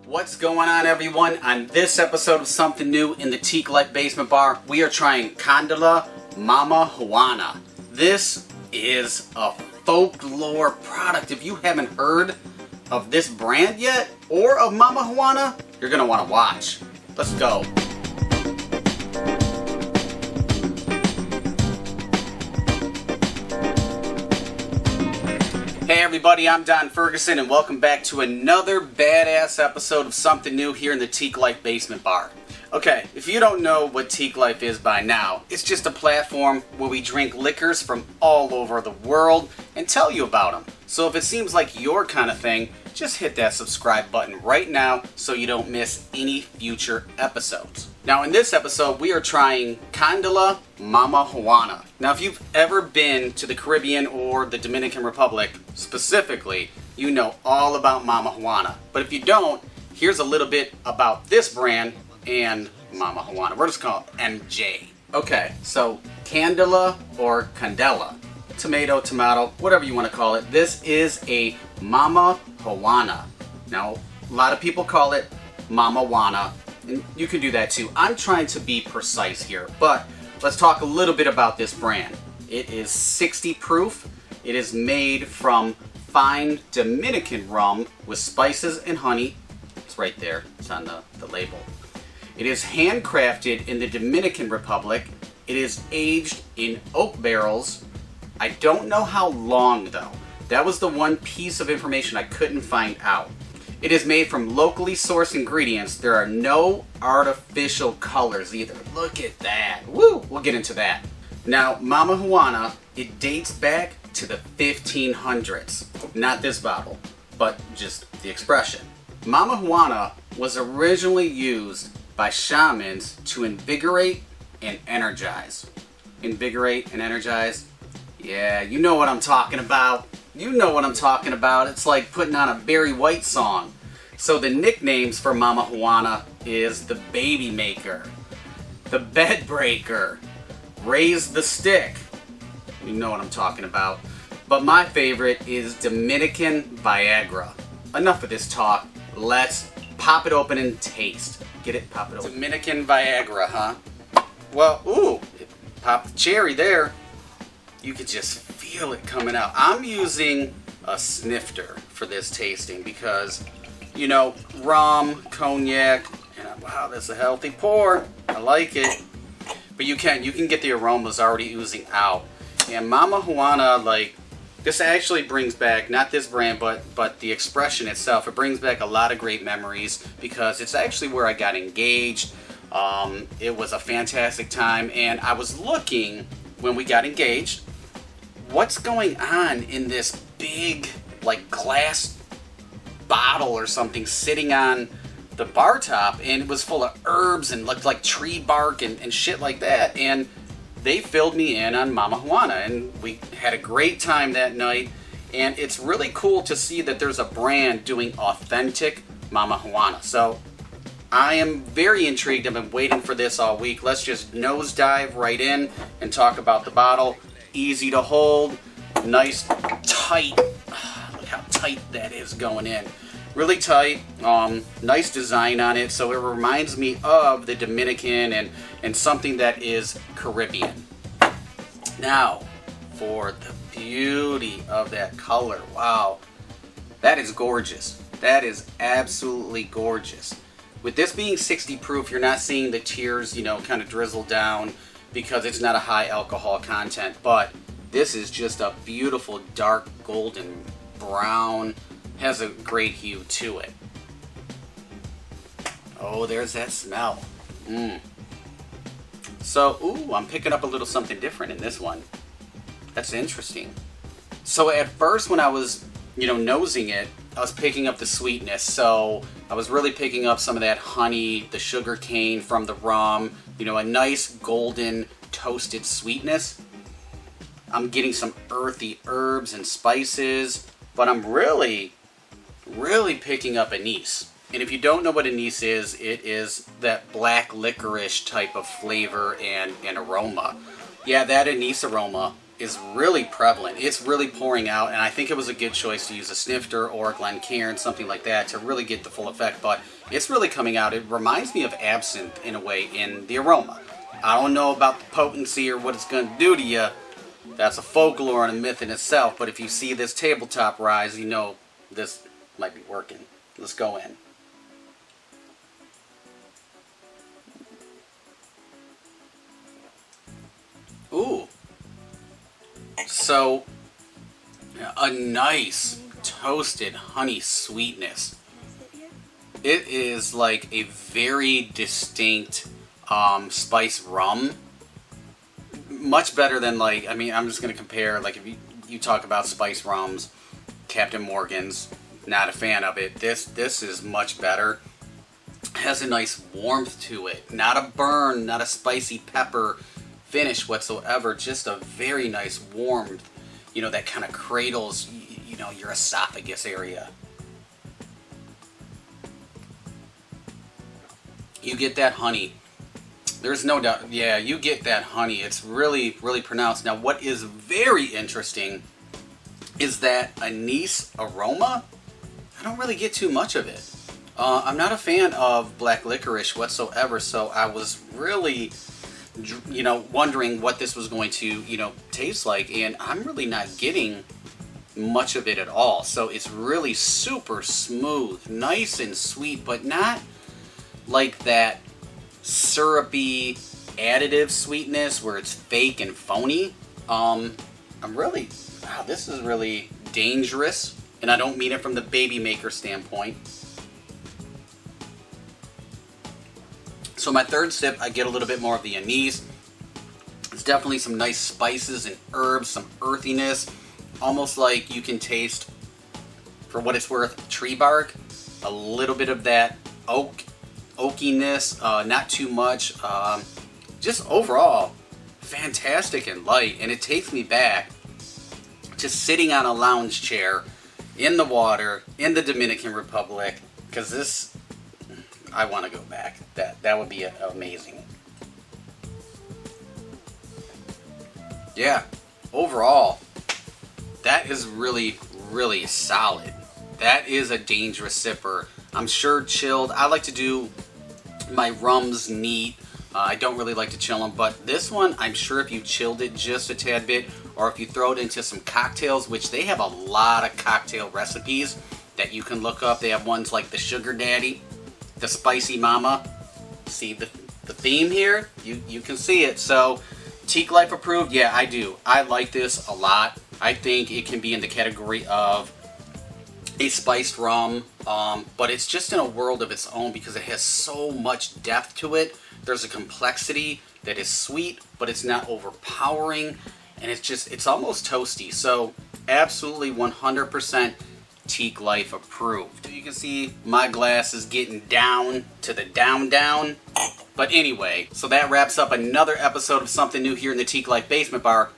What's going on, everyone? On this episode of Something New in the Teak Life Basement Bar, we are trying Candela Mama Juana. This is a folklore product. If you haven't heard of this brand yet, or of Mama Juana, you're going to want to watch. Let's go. Hey everybody, I'm Don Ferguson and welcome back to another badass episode of Something New here in the Teak Life Basement Bar. Okay, if you don't know what Teak Life is by now, it's just a platform where we drink liquors from all over the world and tell you about them. So if it seems like your kind of thing, just hit that subscribe button right now so you don't miss any future episodes. Now in this episode, we are trying Candela Mama Juana. Now if you've ever been to the Caribbean or the Dominican Republic specifically, you know all about Mama Juana. But if you don't, here's a little bit about this brand and Mama Juana. We're just calling it MJ. Okay, so Candela or Candela, tomato, whatever you want to call it. This is a Mama Juana. Now, a lot of people call it Mama Juana, and you can do that too. I'm trying to be precise here, but let's talk a little bit about this brand. It is 60 proof. It is made from fine Dominican rum with spices and honey. It's right there. It's on the label. It is handcrafted in the Dominican Republic. It is aged in oak barrels. I don't know how long though. That was the one piece of information I couldn't find out. It is made from locally sourced ingredients. There are no artificial colors either. Look at that. Woo! We'll get into that. Now, Mama Juana, it dates back to the 1500s. Not this bottle, but just the expression. Mama Juana was originally used by shamans to invigorate and energize. Invigorate and energize? Yeah, you know what I'm talking about. You know what I'm talking about. It's like putting on a Barry White song. So the nicknames for Mama Juana is the Baby Maker, the Bed Breaker, Raise the Stick. You know what I'm talking about. But my favorite is Dominican Viagra. Enough of this talk. Let's pop it open and taste. Get it? Pop it open. Dominican Viagra, huh? Well, ooh, it popped the cherry there. You could just feel it coming out. I'm using a snifter for this tasting because, you know, rum, cognac, and wow, that's a healthy pour. I like it. But you can get the aromas already oozing out. And Mama Juana, like, this actually brings back, not this brand, but the expression itself. It brings back a lot of great memories because it's actually where I got engaged. It was a fantastic time, and I was looking when we got engaged, what's going on in this big, like, glass bottle or something sitting on the bar top, and it was full of herbs and looked like tree bark and shit like that. And they filled me in on Mama Juana, and we had a great time that night. And it's really cool to see that there's a brand doing authentic Mama Juana. So I am very intrigued. I've been waiting for this all week. Let's just nosedive right in and talk about the bottle. Easy to hold, nice, tight. Look how tight that is going in. Really tight, nice design on it, so it reminds me of the Dominican and something that is Caribbean. Now, for the beauty of that color, wow, that is gorgeous. That is absolutely gorgeous. With this being 60 proof, you're not seeing the tears, you know, kind of drizzle down because it's not a high alcohol content, but this is just a beautiful dark golden brown. Has a great hue to it. Oh, there's that smell. So, ooh, I'm picking up a little something different in this one. That's interesting. So at first when I was, you know, nosing it, I was picking up the sweetness. So I was really picking up some of that honey, the sugar cane from the rum, you know, a nice golden toasted sweetness. I'm getting some earthy herbs and spices, but I'm really picking up anise. And if you don't know what anise is, it is that black licorice type of flavor and aroma. Yeah, that anise aroma is really prevalent. It's really pouring out, and I think it was a good choice to use a snifter or a Glencairn, something like that, to really get the full effect. But it's really coming out. It reminds me of absinthe in a way in the aroma. I don't know about the potency or what it's going to do to you. That's a folklore and a myth in itself. But if you see this tabletop rise, you know this might be working. Let's go in. Ooh. So, a nice toasted honey sweetness. It is like a very distinct spice rum. Much better than, like, I mean, I'm just going to compare, like, if you talk about spice rums, Captain Morgan's, not a fan of it. This is much better. Has a nice warmth to it. Not a burn, not a spicy pepper finish whatsoever. Just a very nice warmth, you know, that kind of cradles, you know, your esophagus area. You get that honey. There's no doubt. Yeah, you get that honey. It's really, really pronounced. Now, what is very interesting is that anise aroma, I don't really get too much of it. I'm not a fan of black licorice whatsoever, so I was really, you know, wondering what this was going to, you know, taste like, and I'm really not getting much of it at all. So it's really super smooth, nice and sweet, but not like that syrupy additive sweetness where it's fake and phony. I'm really, wow, this is really dangerous, and I don't mean it from the baby maker standpoint. So my third sip, I get a little bit more of the anise. It's definitely some nice spices and herbs, some earthiness, almost like you can taste, for what it's worth, tree bark, a little bit of that oakiness, not too much. Just overall, fantastic and light, and it takes me back to sitting on a lounge chair in the water in the Dominican Republic, because this, I want to go back. That would be amazing. Yeah, overall, that is really, really solid. That is a dangerous sipper. I'm sure chilled. I like to do my rums neat. I don't really like to chill them, but this one, I'm sure if you chilled it just a tad bit, or if you throw it into some cocktails, which they have a lot of cocktail recipes that you can look up. They have ones like the Sugar Daddy, the Spicy Mama. See the theme here? You can see it. So, Teak Life approved? Yeah, I do. I like this a lot. I think it can be in the category of a spiced rum, but it's just in a world of its own because it has so much depth to it. There's a complexity that is sweet, but it's not overpowering, and it's almost toasty. So absolutely 100% Teak Life approved. You can see my glass is getting down to the down. But anyway, so that wraps up another episode of Something New here in the Teak Life Basement Bar.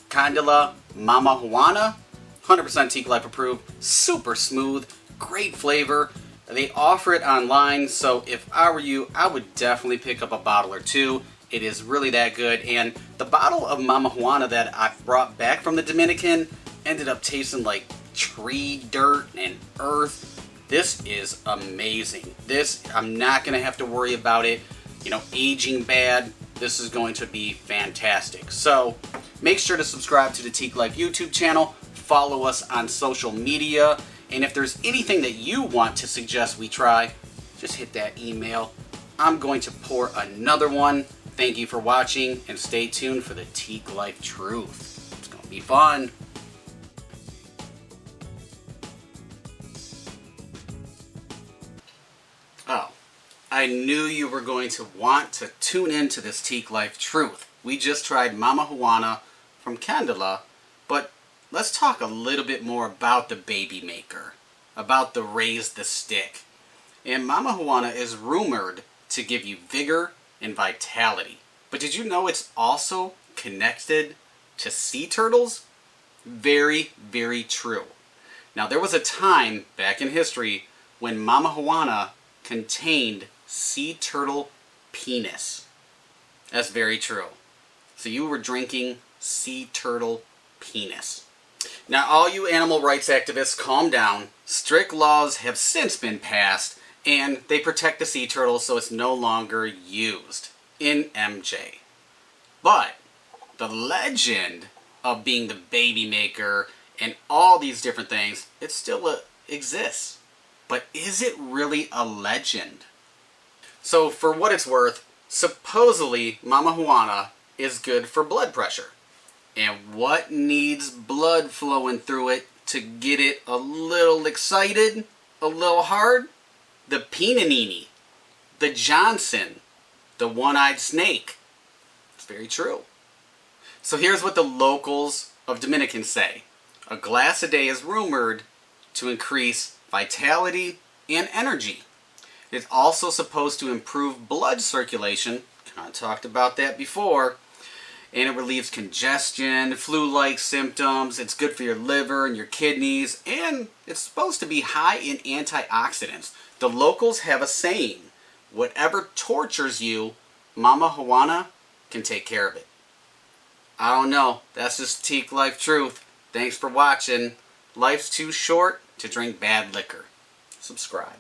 Candela Mama Juana, 100% Teak Life approved, super smooth, great flavor. They offer it online, so if I were you, I would definitely pick up a bottle or two. It is really that good, and the bottle of Mama Juana that I brought back from the Dominican ended up tasting like tree dirt and earth. This is amazing. This, I'm not going to have to worry about it, you know, aging bad. This is going to be fantastic. So make sure to subscribe to the Teak Life YouTube channel. Follow us on social media. And if there's anything that you want to suggest we try, just hit that email. I'm going to pour another one. Thank you for watching, and stay tuned for the Teak Life Truth. It's going to be fun. Oh, I knew you were going to want to tune in to this Teak Life Truth. We just tried Mama Juana from Candela, but let's talk a little bit more about the baby maker, about the Raise the Stick. And Mama Juana is rumored to give you vigor and vitality. But did you know it's also connected to sea turtles? Very, very true. Now, there was a time back in history when Mama Juana contained sea turtle penis. That's very true. So you were drinking sea turtle penis. Now, all you animal rights activists, calm down. Strict laws have since been passed, and they protect the sea turtle so it's no longer used in MJ. But the legend of being the baby maker and all these different things, it still exists. But is it really a legend? So for what it's worth, supposedly Mama Juana is good for blood pressure. And what needs blood flowing through it to get it a little excited, a little hard? The Pinanini, the Johnson, the one-eyed snake. It's very true. So here's what the locals of Dominican say. A glass a day is rumored to increase vitality and energy. It's also supposed to improve blood circulation. Kind of talked about that before. And it relieves congestion, flu-like symptoms. It's good for your liver and your kidneys. And it's supposed to be high in antioxidants. The locals have a saying, whatever tortures you, Mama Juana can take care of it. I don't know. That's just Teak Life truth. Thanks for watching. Life's too short to drink bad liquor. Subscribe.